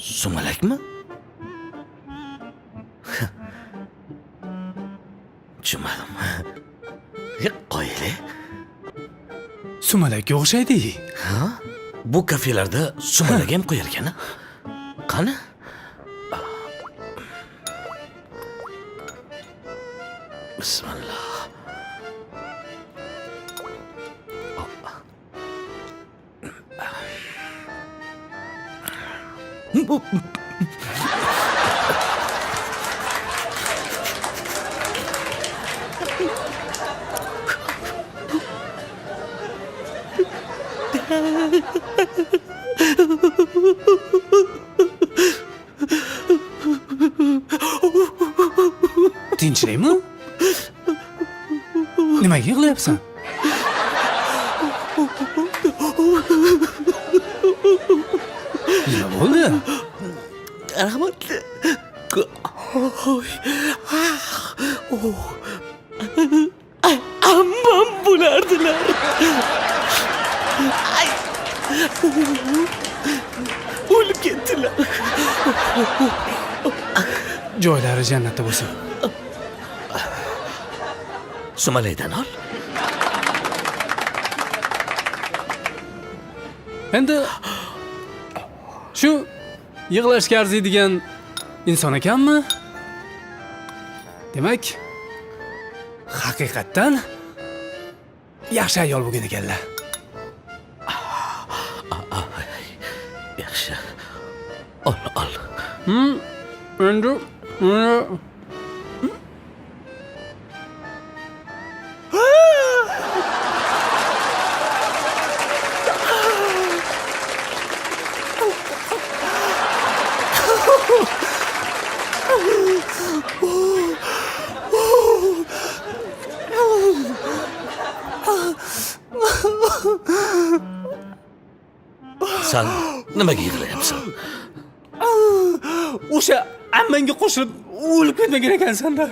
Sumalakmi? Tushunmadim. Qo'yili. Sumalakka o'xshaydi. Ha? Bu kafelarda sumalak ham qo'yar ekan. Qani? Bismillah. Tinchlikmi? Nimaga yig'layapsan? Nima bo'ldi? Rahmat. Ammam bulardilar. Ay. O'lib ketdilar. Joylari jannatda bo'lsin. Sumalaydan ol. Endi shu yig'lashga arziydigan inson ekanmi? Demak, haqiqatdan yaxshi ayol bo'lgan ekanlar. Yaxshi. Ol. Endi Sen nimaga yig'layapsan? o'sha ammangga qo'shilib o'lib ketmagan ekansan-da.